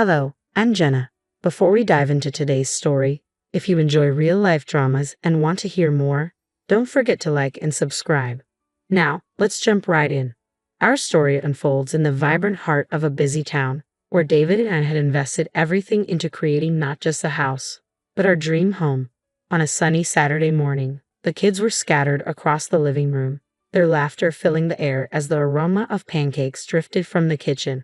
Hello, I'm Jenna. Before we dive into today's story, if you enjoy real-life dramas and want to hear more, don't forget to like and subscribe. Now, let's jump right in. Our story unfolds in the vibrant heart of a busy town, where David and I had invested everything into creating not just a house, but our dream home. On a sunny Saturday morning, the kids were scattered across the living room, their laughter filling the air as the aroma of pancakes drifted from the kitchen.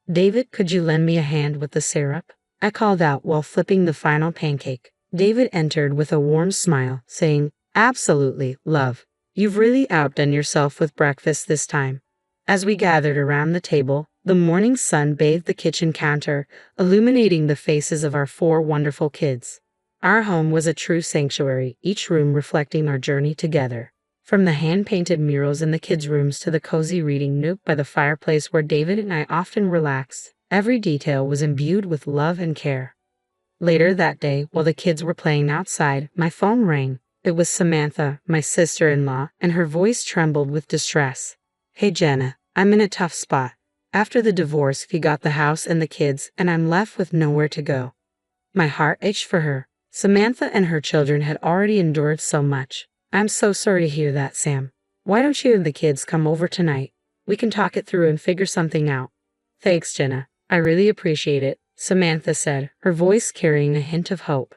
"David, could you lend me a hand with the syrup?" I called out while flipping the final pancake. David entered with a warm smile, saying, "Absolutely, love. You've really outdone yourself with breakfast this time." As we gathered around the table, the morning sun bathed the kitchen counter, illuminating the faces of our four wonderful kids. Our home was a true sanctuary, each room reflecting our journey together. From the hand-painted murals in the kids' rooms to the cozy reading nook by the fireplace where David and I often relaxed, every detail was imbued with love and care. Later that day, while the kids were playing outside, my phone rang. It was Samantha, my sister-in-law, and her voice trembled with distress. "Hey Jenna, I'm in a tough spot. After the divorce, we got the house and the kids, and I'm left with nowhere to go." My heart ached for her. Samantha and her children had already endured so much. "I'm so sorry to hear that, Sam. Why don't you and the kids come over tonight? We can talk it through and figure something out." "Thanks, Jenna. I really appreciate it," Samantha said, her voice carrying a hint of hope.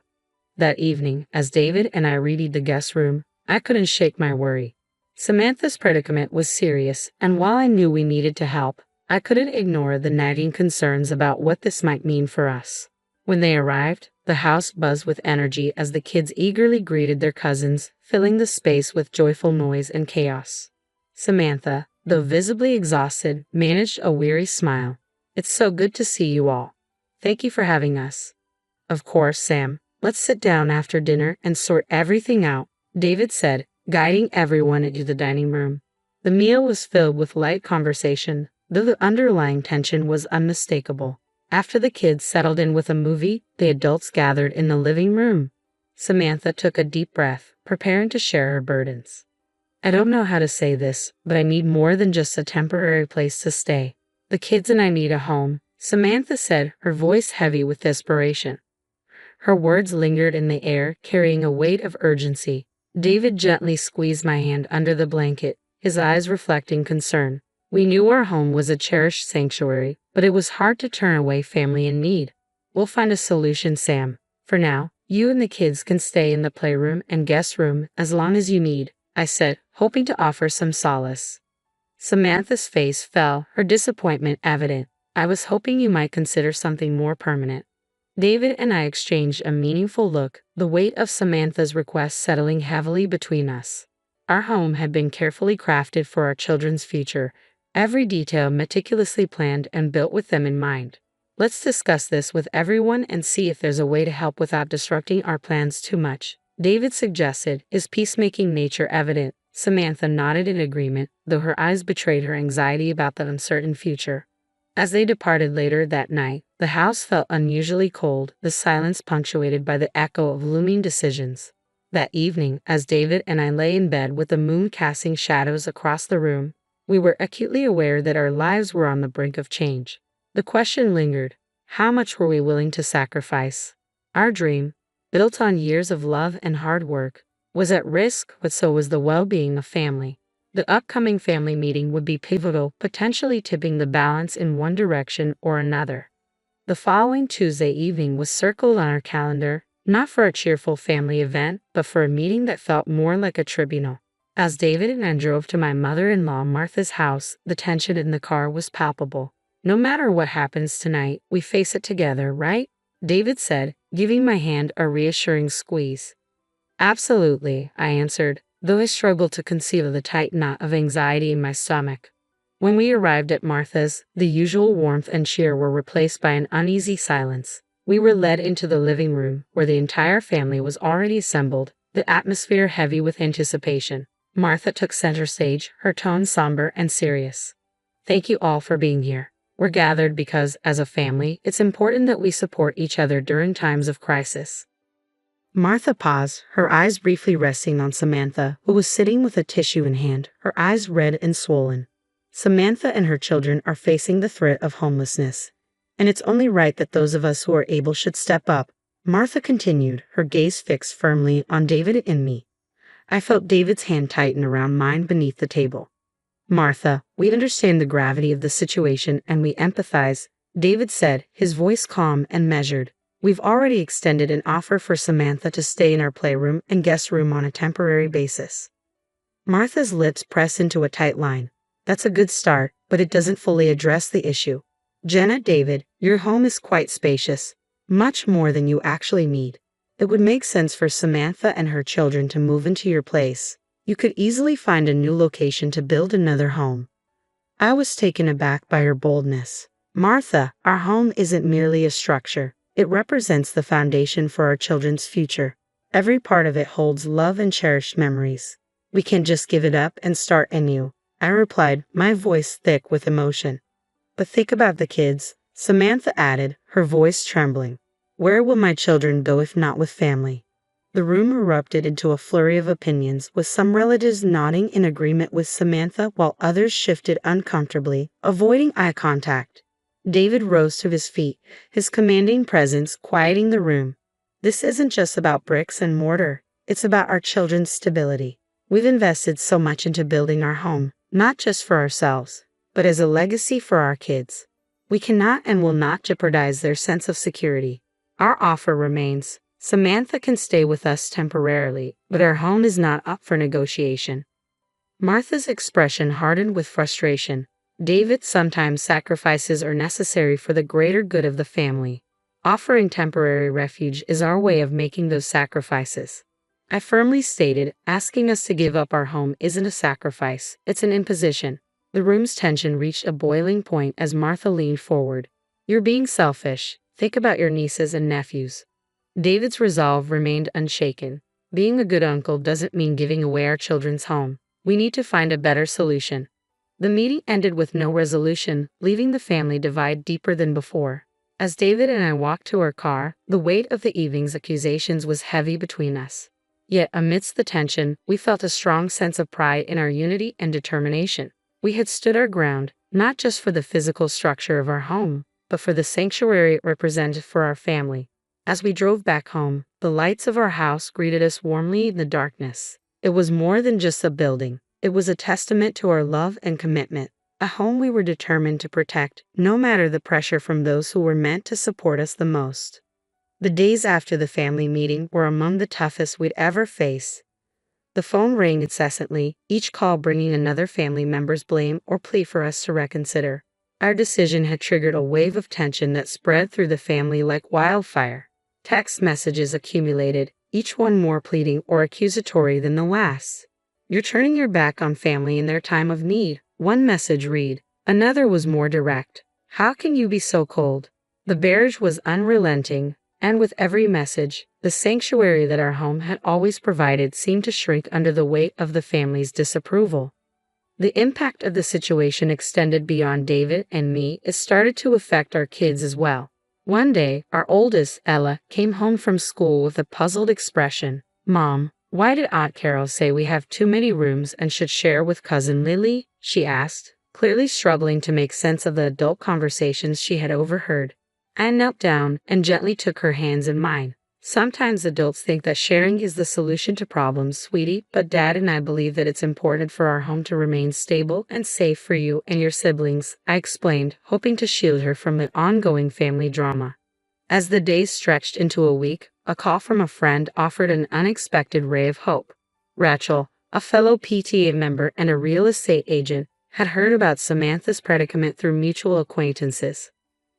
That evening, as David and I readied the guest room, I couldn't shake my worry. Samantha's predicament was serious, and while I knew we needed to help, I couldn't ignore the nagging concerns about what this might mean for us. When they arrived, the house buzzed with energy as the kids eagerly greeted their cousins, filling the space with joyful noise and chaos. Samantha, though visibly exhausted, managed a weary smile. "It's so good to see you all. Thank you for having us." "Of course, Sam. Let's sit down after dinner and sort everything out," David said, guiding everyone into the dining room. The meal was filled with light conversation, though the underlying tension was unmistakable. After the kids settled in with a movie, the adults gathered in the living room. Samantha took a deep breath, preparing to share her burdens. "I don't know how to say this, but I need more than just a temporary place to stay. The kids and I need a home," Samantha said, her voice heavy with desperation. Her words lingered in the air, carrying a weight of urgency. David gently squeezed my hand under the blanket, his eyes reflecting concern. We knew our home was a cherished sanctuary, but it was hard to turn away family in need. "We'll find a solution, Sam. For now, you and the kids can stay in the playroom and guest room as long as you need," I said, hoping to offer some solace. Samantha's face fell, her disappointment evident. "I was hoping you might consider something more permanent." David and I exchanged a meaningful look, the weight of Samantha's request settling heavily between us. Our home had been carefully crafted for our children's future, every detail meticulously planned and built with them in mind. "Let's discuss this with everyone and see if there's a way to help without disrupting our plans too much," David suggested, his peacemaking nature evident. Samantha nodded in agreement, though her eyes betrayed her anxiety about the uncertain future. As they departed later that night, the house felt unusually cold, the silence punctuated by the echo of looming decisions. That evening, as David and I lay in bed with the moon casting shadows across the room, we were acutely aware that our lives were on the brink of change. The question lingered: how much were we willing to sacrifice? Our dream, built on years of love and hard work, was at risk, but so was the well-being of family. The upcoming family meeting would be pivotal, potentially tipping the balance in one direction or another. The following Tuesday evening was circled on our calendar, not for a cheerful family event, but for a meeting that felt more like a tribunal. As David and I drove to my mother-in-law Martha's house, the tension in the car was palpable. "No matter what happens tonight, we face it together, right?" David said, giving my hand a reassuring squeeze. "Absolutely," I answered, though I struggled to conceal the tight knot of anxiety in my stomach. When we arrived at Martha's, the usual warmth and cheer were replaced by an uneasy silence. We were led into the living room, where the entire family was already assembled, the atmosphere heavy with anticipation. Martha took center stage, her tone somber and serious. "Thank you all for being here. We're gathered because, as a family, it's important that we support each other during times of crisis." Martha paused, her eyes briefly resting on Samantha, who was sitting with a tissue in hand, her eyes red and swollen. "Samantha and her children are facing the threat of homelessness. and it's only right that those of us who are able should step up. Martha continued, her gaze fixed firmly on David and me. I felt David's hand tighten around mine beneath the table. Martha, we understand the gravity of the situation and we empathize, David said, his voice calm and measured. We've already extended an offer for Samantha to stay in our playroom and guest room on a temporary basis. Martha's lips pressed into a tight line. That's a good start, but it doesn't fully address the issue. Jenna, David, your home is quite spacious, much more than you actually need. It would make sense for Samantha and her children to move into your place. You could easily find a new location to build another home. I was taken aback by her boldness. Martha, our home isn't merely a structure. It represents the foundation for our children's future. Every part of it holds love and cherished memories. We can't just give it up and start anew, I replied, my voice thick with emotion. But think about the kids, Samantha added, her voice trembling. Where will my children go if not with family? The room erupted into a flurry of opinions, with some relatives nodding in agreement with Samantha while others shifted uncomfortably, avoiding eye contact. David rose to his feet, his commanding presence quieting the room. This isn't just about bricks and mortar, it's about our children's stability. We've invested so much into building our home, not just for ourselves, but as a legacy for our kids. We cannot and will not jeopardize their sense of security. Our offer remains. Samantha can stay with us temporarily, but our home is not up for negotiation. Martha's expression hardened with frustration. David, sometimes sacrifices are necessary for the greater good of the family. Offering temporary refuge is our way of making those sacrifices. I firmly stated, asking us to give up our home isn't a sacrifice, it's an imposition. The room's tension reached a boiling point as Martha leaned forward. You're being selfish. Think about your nieces and nephews. David's resolve remained unshaken. Being a good uncle doesn't mean giving away our children's home. We need to find a better solution. The meeting ended with no resolution, leaving the family divide deeper than before. As David and I walked to our car, the weight of the evening's accusations was heavy between us. Yet amidst the tension, we felt a strong sense of pride in our unity and determination. We had stood our ground, not just for the physical structure of our home, but for the sanctuary it represented for our family. As we drove back home, the lights of our house greeted us warmly in the darkness. It was more than just a building. It was a testament to our love and commitment, a home we were determined to protect, no matter the pressure from those who were meant to support us the most. The days after the family meeting were among the toughest we'd ever face. The phone rang incessantly, each call bringing another family member's blame or plea for us to reconsider. Our decision had triggered a wave of tension that spread through the family like wildfire. Text messages accumulated, each one more pleading or accusatory than the last. You're turning your back on family in their time of need, one message read. Another was more direct. How can you be so cold? The barrage was unrelenting, and with every message, the sanctuary that our home had always provided seemed to shrink under the weight of the family's disapproval. The impact of the situation extended beyond David and me. It started to affect our kids as well. One day, our oldest, Ella, came home from school with a puzzled expression. Mom, why did Aunt Carol say we have too many rooms and should share with Cousin Lily? She asked, clearly struggling to make sense of the adult conversations she had overheard. I knelt down and gently took her hands in mine. Sometimes adults think that sharing is the solution to problems, sweetie, but Dad and I believe that it's important for our home to remain stable and safe for you and your siblings, I explained, hoping to shield her from the ongoing family drama. As the days stretched into a week, a call from a friend offered an unexpected ray of hope. Rachel, a fellow PTA member and a real estate agent, had heard about Samantha's predicament through mutual acquaintances.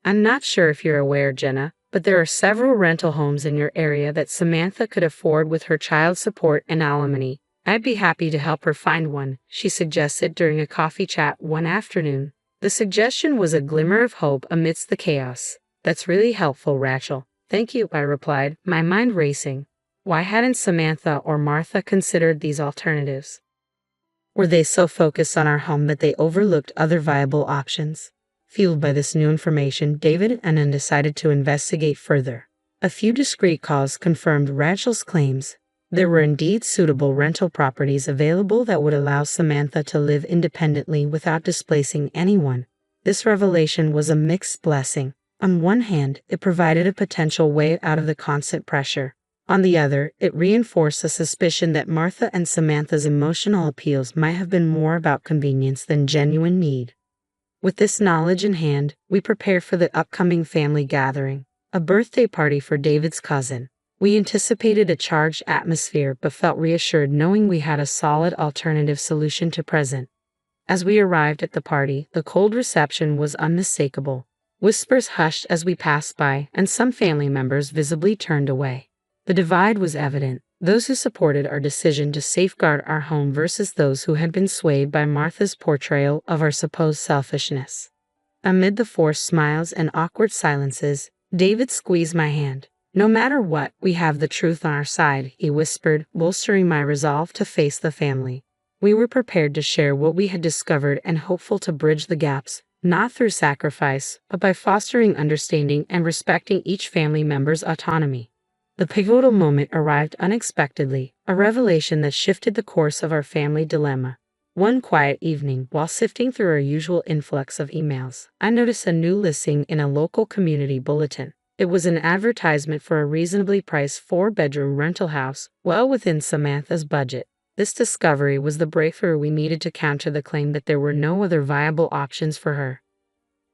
I'm not sure if you're aware, Jenna, but there are several rental homes in your area that Samantha could afford with her child support and alimony. I'd be happy to help her find one, she suggested during a coffee chat one afternoon. The suggestion was a glimmer of hope amidst the chaos. That's really helpful, Rachel. Thank you, I replied, my mind racing. Why hadn't Samantha or Martha considered these alternatives? Were they so focused on our home that they overlooked other viable options? Fueled by this new information, David and I decided to investigate further. A few discreet calls confirmed Rachel's claims. There were indeed suitable rental properties available that would allow Samantha to live independently without displacing anyone. This revelation was a mixed blessing. On one hand, it provided a potential way out of the constant pressure. On the other, it reinforced the suspicion that Martha and Samantha's emotional appeals might have been more about convenience than genuine need. With this knowledge in hand, we prepared for the upcoming family gathering, a birthday party for David's cousin. We anticipated a charged atmosphere but felt reassured knowing we had a solid alternative solution to present. As we arrived at the party, the cold reception was unmistakable. Whispers hushed as we passed by, and some family members visibly turned away. The divide was evident, those who supported our decision to safeguard our home versus those who had been swayed by Martha's portrayal of our supposed selfishness. Amid the forced smiles and awkward silences, David squeezed my hand. "No matter what, we have the truth on our side," he whispered, bolstering my resolve to face the family. We were prepared to share what we had discovered and hopeful to bridge the gaps, not through sacrifice, but by fostering understanding and respecting each family member's autonomy. The pivotal moment arrived unexpectedly, a revelation that shifted the course of our family dilemma. One quiet evening, while sifting through our usual influx of emails, I noticed a new listing in a local community bulletin. It was an advertisement for a reasonably priced 4-bedroom rental house, well within Samantha's budget. This discovery was the breakthrough we needed to counter the claim that there were no other viable options for her.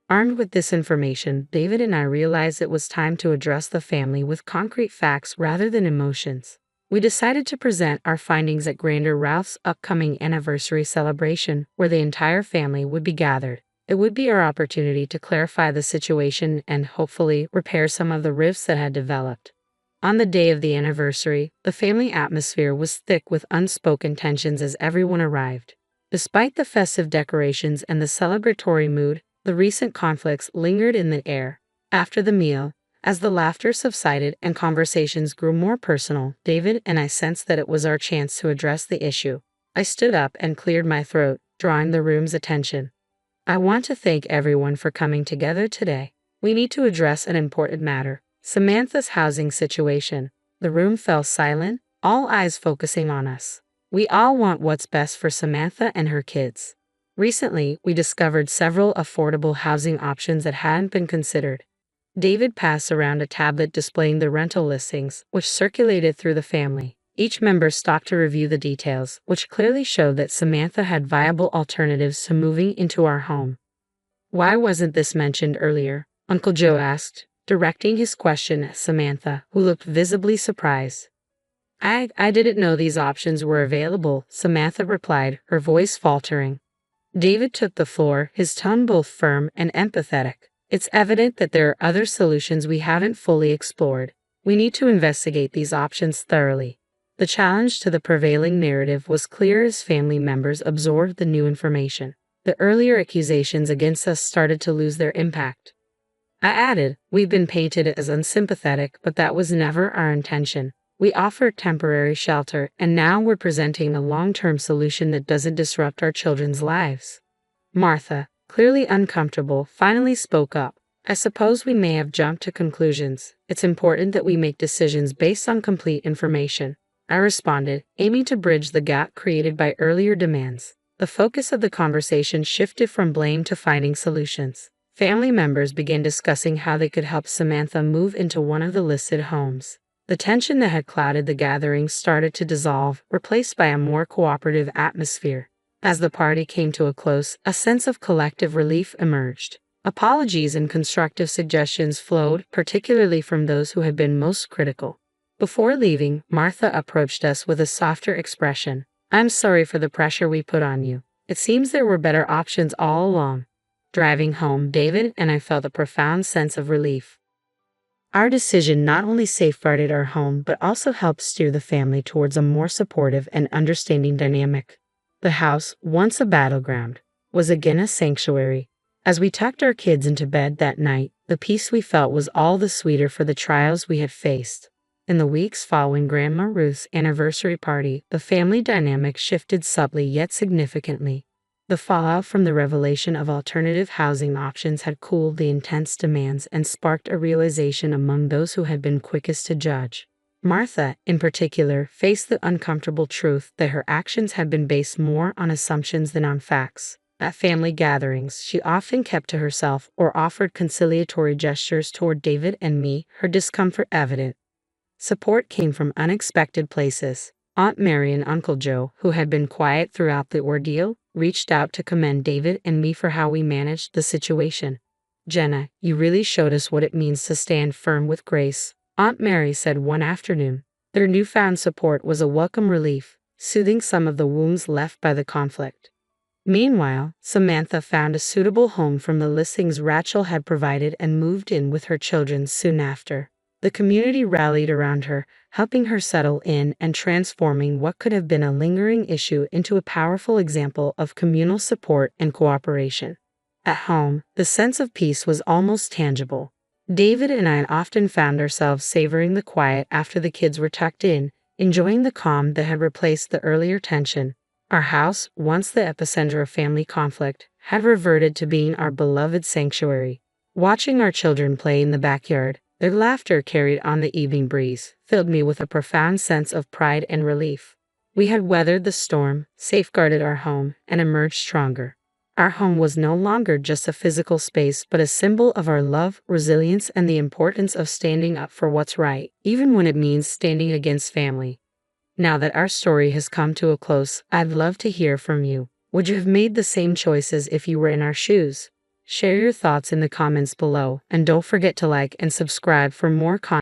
Armed with this information, David and I realized it was time to address the family with concrete facts rather than emotions. We decided to present our findings at Grander Ralph's upcoming anniversary celebration, where the entire family would be gathered. It would be our opportunity to clarify the situation and, hopefully, repair some of the rifts that had developed. On the day of the anniversary, the family atmosphere was thick with unspoken tensions as everyone arrived. Despite the festive decorations and the celebratory mood, the recent conflicts lingered in the air. After the meal, as the laughter subsided and conversations grew more personal, David and I sensed that it was our chance to address the issue. I stood up and cleared my throat, drawing the room's attention. "I want to thank everyone for coming together today. We need to address an important matter: Samantha's housing situation." The room fell silent, all eyes focusing on us. We all want what's best for Samantha and her kids. Recently, we discovered several affordable housing options that hadn't been considered. David passed around a tablet displaying the rental listings, which circulated through the family. Each member stopped to review the details, which clearly showed that Samantha had viable alternatives to moving into our home. "Why wasn't this mentioned earlier?" Uncle Joe asked, directing his question at Samantha, who looked visibly surprised. I didn't know these options were available," Samantha replied, her voice faltering. David took the floor, his tone both firm and empathetic. "It's evident that there are other solutions we haven't fully explored. We need to investigate these options thoroughly." The challenge to the prevailing narrative was clear as family members absorbed the new information. The earlier accusations against us started to lose their impact. I added, "We've been painted as unsympathetic, but that was never our intention. We offered temporary shelter, and now we're presenting a long-term solution that doesn't disrupt our children's lives." Martha, clearly uncomfortable, finally spoke up. "I suppose we may have jumped to conclusions. It's important that we make decisions based on complete information," I responded, aiming to bridge the gap created by earlier demands. The focus of the conversation shifted from blame to finding solutions. Family members began discussing how they could help Samantha move into one of the listed homes. The tension that had clouded the gathering started to dissolve, replaced by a more cooperative atmosphere. As the party came to a close, a sense of collective relief emerged. Apologies and constructive suggestions flowed, particularly from those who had been most critical. Before leaving, Martha approached us with a softer expression. "I'm sorry for the pressure we put on you. It seems there were better options all along." Driving home, David and I felt a profound sense of relief. Our decision not only safeguarded our home, but also helped steer the family towards a more supportive and understanding dynamic. The house, once a battleground, was again a sanctuary. As we tucked our kids into bed that night, the peace we felt was all the sweeter for the trials we had faced. In the weeks following Grandma Ruth's anniversary party, the family dynamic shifted subtly yet significantly. The fallout from the revelation of alternative housing options had cooled the intense demands and sparked a realization among those who had been quickest to judge. Martha, in particular, faced the uncomfortable truth that her actions had been based more on assumptions than on facts. At family gatherings, she often kept to herself or offered conciliatory gestures toward David and me, her discomfort evident. Support came from unexpected places. Aunt Mary and Uncle Joe, who had been quiet throughout the ordeal, reached out to commend David and me for how we managed the situation. "Jenna, you really showed us what it means to stand firm with grace," Aunt Mary said one afternoon. Their newfound support was a welcome relief, soothing some of the wounds left by the conflict. Meanwhile, Samantha found a suitable home from the listings Rachel had provided and moved in with her children soon after. The community rallied around her, helping her settle in and transforming what could have been a lingering issue into a powerful example of communal support and cooperation. At home, the sense of peace was almost tangible. David and I often found ourselves savoring the quiet after the kids were tucked in, enjoying the calm that had replaced the earlier tension. Our house, once the epicenter of family conflict, had reverted to being our beloved sanctuary. Watching our children play in the backyard, their laughter carried on the evening breeze, filled me with a profound sense of pride and relief. We had weathered the storm, safeguarded our home, and emerged stronger. Our home was no longer just a physical space, but a symbol of our love, resilience, and the importance of standing up for what's right, even when it means standing against family. Now that our story has come to a close, I'd love to hear from you. Would you have made the same choices if you were in our shoes? Share your thoughts in the comments below, and don't forget to like and subscribe for more content.